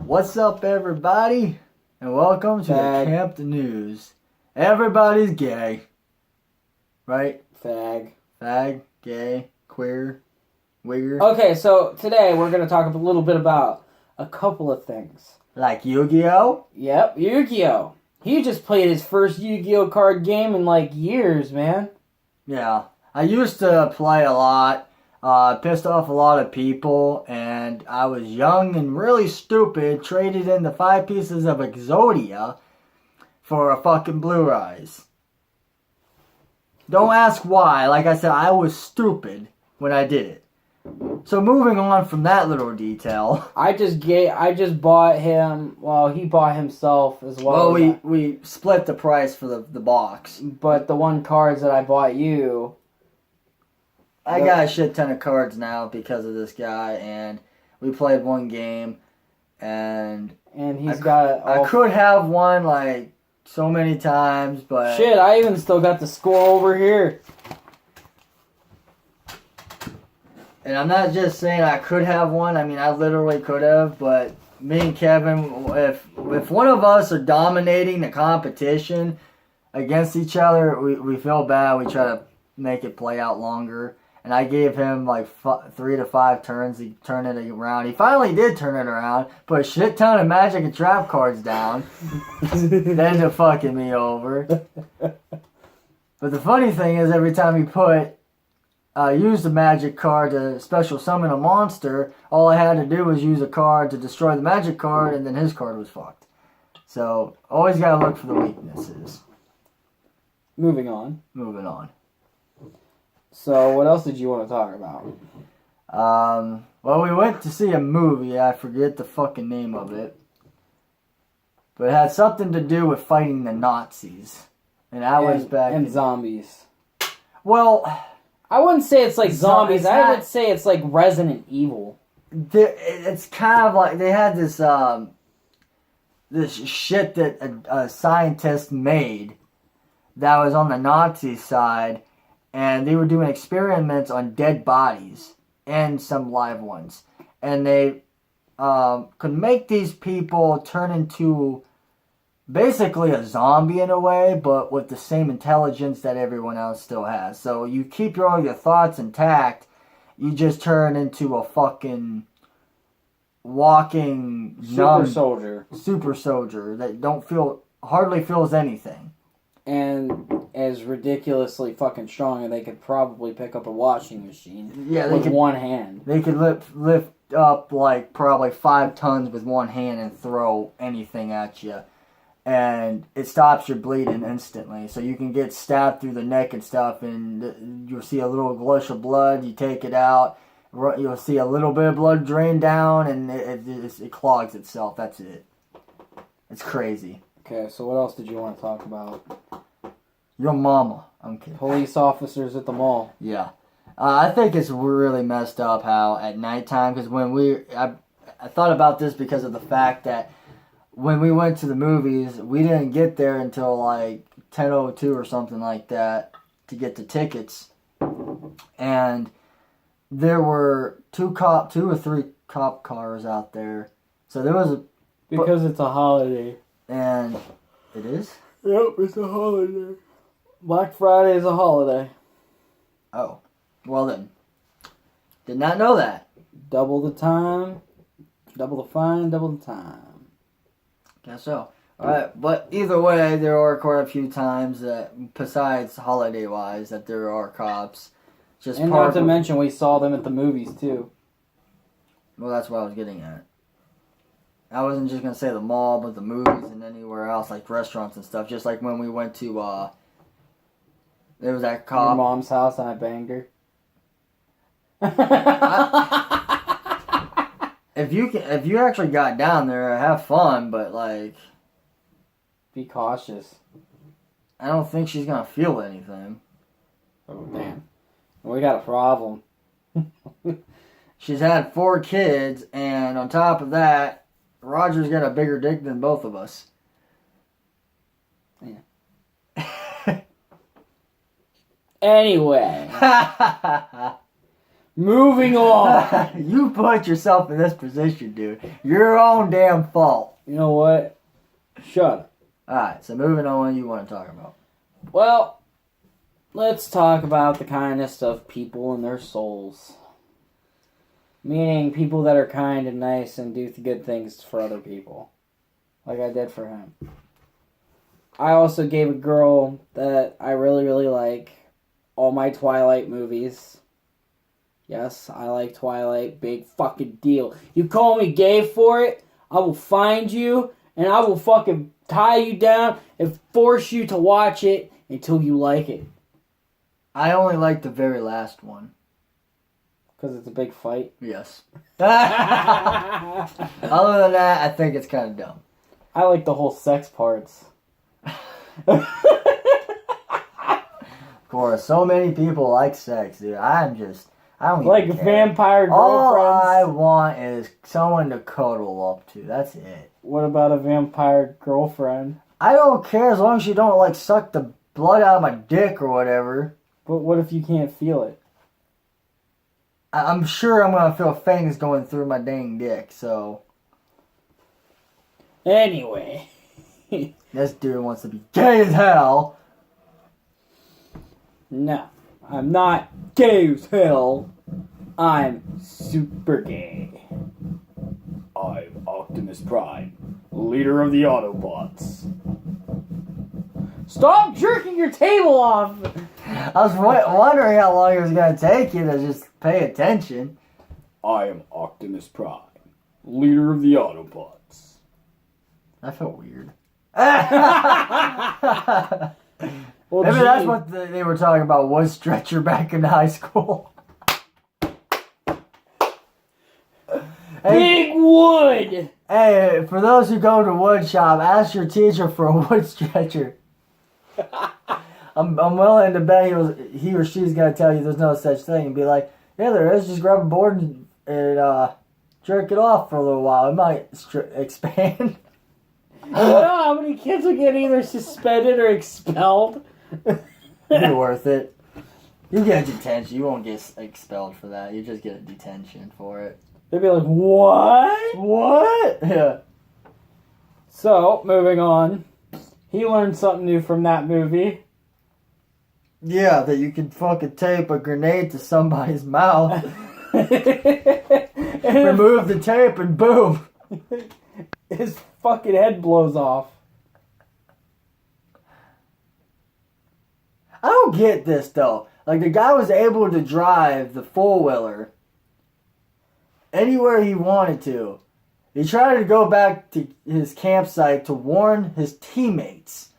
What's up, everybody? And welcome to the Kimpt News. Everybody's gay. Right? Fag, gay, queer, wigger. Okay, so today we're going to talk a little bit about a couple of things. Like Yu-Gi-Oh? Yep, Yu-Gi-Oh! He just played his first Yu-Gi-Oh card game in like years, man. Yeah. I used to play a lot. Pissed off a lot of people, and I was young and really stupid, traded in the 5 pieces of Exodia for a fucking Blue Eyes. Don't ask why. Like I said, I was stupid when I did it. So moving on from that little detail. I just bought him, well, he bought himself as well. Well, we split the price for the box. But the one cards that I bought you... I got a shit ton of cards now because of this guy, and we played one game, and he's got... I could have won, like, so many times, but... Shit, I even still got the score over here. And I'm not just saying I could have won, I mean, I literally could have, but me and Kevin, if one of us are dominating the competition against each other, we feel bad, we try to make it play out longer. And I gave him like 3 to 5 turns. He turned it around. He finally did turn it around. Put a shit ton of magic and trap cards down. Then to fucking me over. But the funny thing is, every time he used a magic card to special summon a monster, all I had to do was use a card to destroy the magic card, and then his card was fucked. So always gotta look for the weaknesses. Moving on. So, what else did you want to talk about? Well, we went to see a movie. I forget the fucking name of it. But it had something to do with fighting the Nazis. And was back in zombies. Well... I wouldn't say it's like zombies. I would say it's like Resident Evil. It's kind of like... They had this, this shit that a scientist made that was on the Nazi side. And they were doing experiments on dead bodies and some live ones. And they could make these people turn into basically a zombie in a way, but with the same intelligence that everyone else still has. So you keep all your thoughts intact, you just turn into a fucking walking super soldier that hardly feels anything. And is ridiculously fucking strong, and they could probably pick up a washing machine with one hand. They could lift up like probably 5 tons with one hand and throw anything at you. And it stops your bleeding instantly. So you can get stabbed through the neck and stuff, and you'll see a little gush of blood. You take it out. You'll see a little bit of blood drain down, and it clogs itself. That's it. It's crazy. Okay, so what else did you want to talk about? Your mama. I'm kidding. Police officers at the mall. Yeah. I think it's really messed up how at nighttime, because I thought about this because of the fact that when we went to the movies, we didn't get there until like 10:02 or something like that to get the tickets. And there were 2 or 3 cop cars out there. So there was because it's a holiday. And it is? Yep, it's a holiday. Black Friday is a holiday. Oh. Well then. Did not know that. Double the time. Double the fine, double the time. Guess so. Alright, but either way, there are quite a few times that, besides holiday-wise, that there are cops. And not to mention, we saw them at the movies, too. Well, that's what I was getting at. I wasn't just going to say the mall, but the movies and anywhere else, like restaurants and stuff. Just like when we went to, there was that cop. Your mom's house and I banged her. If you actually got down there, have fun, but like... Be cautious. I don't think she's going to feel anything. Oh, damn. We got a problem. She's had 4 kids, and on top of that, Roger's got a bigger dick than both of us. Yeah. Anyway. Moving on. You put yourself in this position, dude. Your own damn fault. You know what? Shut up. Alright, so moving on, what you want to talk about? Well, let's talk about the kindness of people and their souls. Meaning people that are kind and nice and do good things for other people. Like I did for him. I also gave a girl that I really, really like all my Twilight movies. Yes, I like Twilight. Big fucking deal. You call me gay for it, I will find you and I will fucking tie you down and force you to watch it until you like it. I only like the very last one. Because it's a big fight? Yes. Other than that, I think it's kind of dumb. I like the whole sex parts. Of course, so many people like sex, dude. I don't even like care. vampire All girlfriends. I want is someone to cuddle up to. That's it. What about a vampire girlfriend? I don't care as long as you don't, like, suck the blood out of my dick or whatever. But what if you can't feel it? I'm sure I'm going to feel fangs going through my dang dick, so... Anyway. This dude wants to be gay as hell. No, I'm not gay as hell. I'm super gay. I'm Optimus Prime, leader of the Autobots. Stop jerking your table off! I was wondering how long it was going to take you to just pay attention. I am Optimus Prime, leader of the Autobots. That felt weird. Well, maybe that's what they were talking about, wood stretcher back in high school. Big wood! Hey, for those who go to wood shop, ask your teacher for a wood stretcher. I'm willing to bet he or she's gonna tell you there's no such thing and be like, yeah, there is. Just grab a board and jerk it off for a little while. It might expand. You know how many kids will get either suspended or expelled? It'd be worth it. You get a detention. You won't get expelled for that. You just get a detention for it. They'd be like, what? What? Yeah. So, moving on. He learned something new from that movie. Yeah, that you can fucking tape a grenade to somebody's mouth. Remove the tape and boom. His fucking head blows off. I don't get this though. Like, the guy was able to drive the four-wheeler anywhere he wanted to. He tried to go back to his campsite to warn his teammates.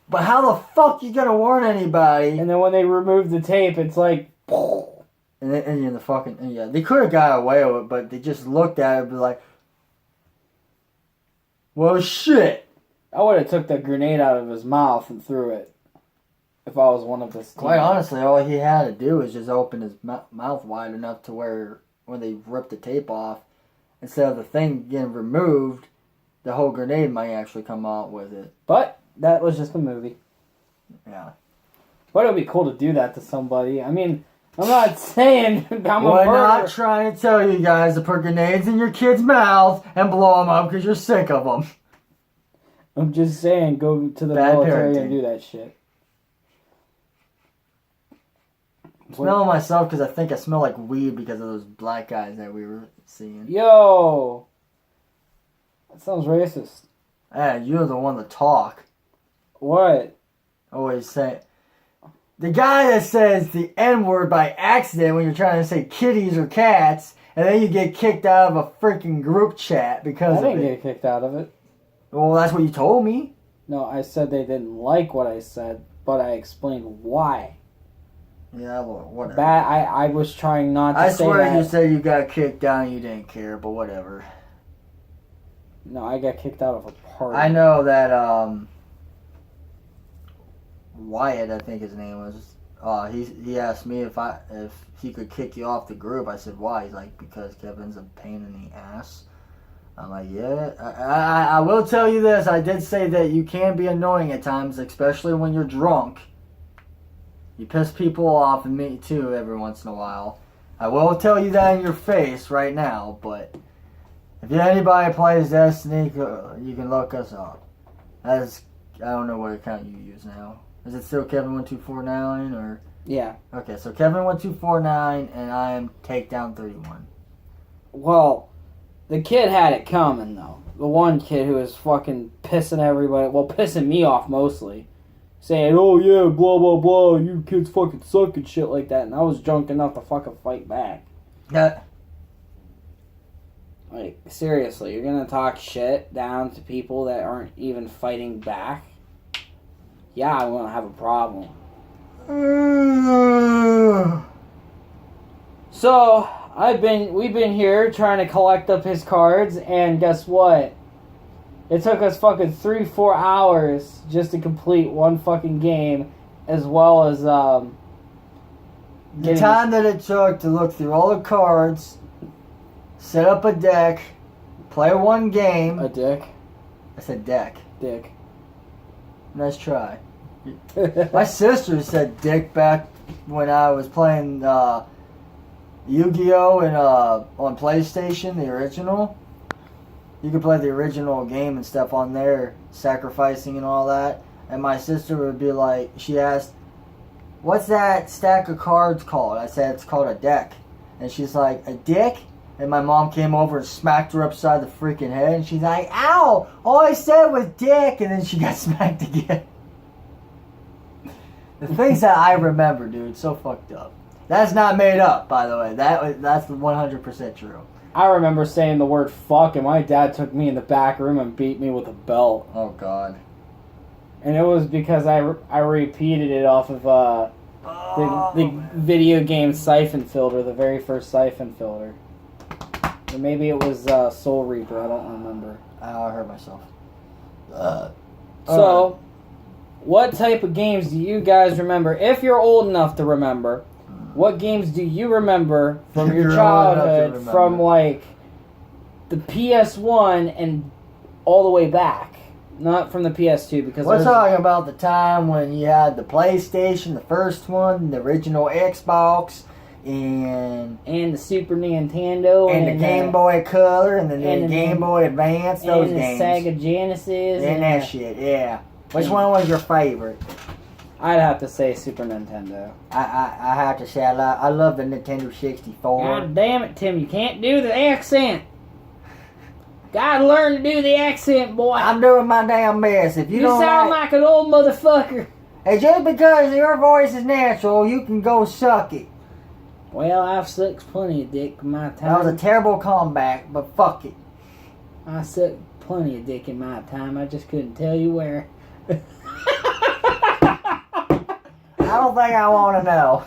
But how the fuck you gonna warn anybody? And then when they remove the tape, it's like... They could have got away with it, but they just looked at it and be like, well, shit. I would have took the grenade out of his mouth and threw it. If I was one of his teammates. Quite honestly, all he had to do was just open his mouth wide enough to where when they ripped the tape off, instead of the thing getting removed, the whole grenade might actually come out with it. But that was just a movie. Yeah. But it would be cool to do that to somebody. I mean, I'm not saying I'm a We're murderer. not trying to tell you guys to put grenades in your kid's mouth and blow them up because you're sick of them. I'm just saying, go to the Bad military parenting. and do that shit. I'm smelling myself because I think I smell like weed because of those black guys that we were seeing. Yo! That sounds racist. Hey, you're the one to talk. What? Always say... The guy that says the N-word by accident when you're trying to say kitties or cats, and then you get kicked out of a freaking group chat because I of didn't it. get kicked out of it. Well, that's what you told me. No, I said they didn't like what I said, but I explained why. Yeah, well, whatever. I was trying not to I say swear that. you said you got kicked out and you didn't care, but whatever. No, I got kicked out of a party. I know that, Wyatt, I think his name was. He asked me if he could kick you off the group. I said why. He's like, because Kevin's a pain in the ass. I'm like, yeah. I will tell you this. I did say that you can be annoying at times, especially when you're drunk. You piss people off, and me too, every once in a while. I will tell you that in your face right now, but if anybody plays Destiny, you can look us up. As I don't know what account you use now. Is it still Kevin1249 or? Yeah. Okay, so Kevin1249 and I am Takedown31. Well, the kid had it coming though. The one kid who was fucking pissing everybody, well, pissing me off mostly, saying, "Oh yeah, blah blah blah, you kids fucking suck" and shit like that, and I was drunk enough to fucking fight back. Like, seriously, you're gonna talk shit down to people that aren't even fighting back? Yeah, I'm gonna have a problem. So, we've been here trying to collect up his cards, and guess what? It took us fucking 3-4 hours just to complete one fucking game, as well as, the time that it took to look through all the cards, set up a deck, play one game. A dick? I said deck. Dick. Nice try. My sister said dick back when I was playing Yu-Gi-Oh! And on PlayStation, the original. You could play the original game and stuff on there, sacrificing and all that. And my sister would be like, she asked, "What's that stack of cards called?" I said, "It's called a deck." And she's like, "A dick?" And my mom came over and smacked her upside the freaking head. And she's like, "Ow! All I said was dick." And then she got smacked again. The things that I remember, dude, so fucked up. That's not made up, by the way. That's 100% true. I remember saying the word fuck, and my dad took me in the back room and beat me with a belt. Oh, God. And it was because I repeated it off of the video game Siphon Filter, the very first Siphon Filter. Or maybe it was Soul Reaper, I don't remember. I hurt myself. So, what type of games do you guys remember? If you're old enough to remember, what games do you remember from your childhood, from like the PS1 and all the way back? Not from the PS2, because we're talking about the time when you had the PlayStation, the first one, the original Xbox, and the Super Nintendo, and the Game Boy Color, and the Game Boy Advance, those games. And the Sega Genesis. And that shit, yeah. Which one was your favorite? I'd have to say Super Nintendo. I have to say I love the Nintendo 64. God damn it, Tim, you can't do the accent. Gotta learn to do the accent, boy. I'm doing my damn best. If you don't sound like an old motherfucker. Hey, just because your voice is natural, you can go suck it. Well, I've sucked plenty of dick in my time. That was a terrible comeback, but fuck it. I sucked plenty of dick in my time. I just couldn't tell you where. I don't think I want to know.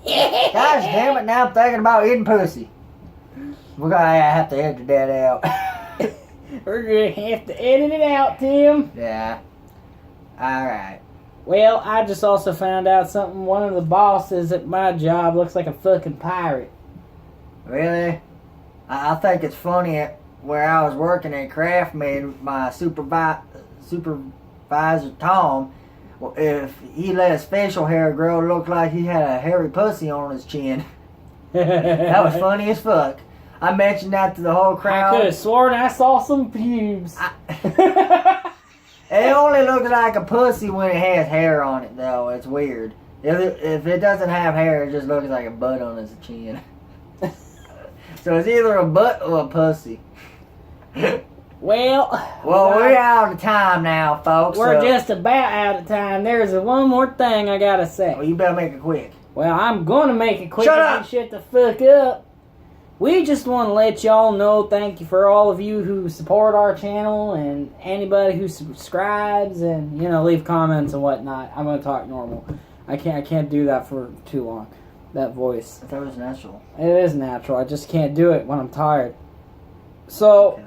Gosh damn it, now I'm thinking about eating pussy. We're going to have to edit that out. We're going to have to edit it out, Tim. Yeah. Alright. Well, I just also found out something. One of the bosses at my job looks like a fucking pirate. Really? I think it's funny where I was working at Craftman, my supervisor Tom, well, if he let his facial hair grow, it looked like he had a hairy pussy on his chin. That was funny as fuck. I mentioned that to the whole crowd. I could have sworn I saw some pubes. It only looks like a pussy when it has hair on it, though. It's weird. If it doesn't have hair, it just looks like a butt on his chin. So it's either a butt or a pussy. Well, we're out of time now, folks. We're just about out of time. There's one more thing I gotta say. Well, you better make it quick. Well, I'm gonna make it quick. Shut up! Shut the fuck up. We just want to let y'all know, thank you for all of you who support our channel and anybody who subscribes and, you know, leave comments and whatnot. I'm gonna talk normal. I can't do that for too long. That voice. I thought it was natural. It is natural. I just can't do it when I'm tired. So, okay,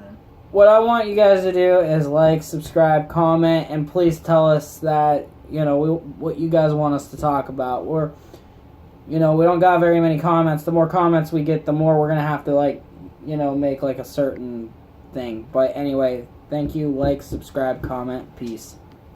what I want you guys to do is like, subscribe, comment, and please tell us that, you know, what you guys want us to talk about. We don't got very many comments. The more comments we get, the more we're going to have to, like, you know, make, like, a certain thing. But anyway, thank you. Like, subscribe, comment. Peace.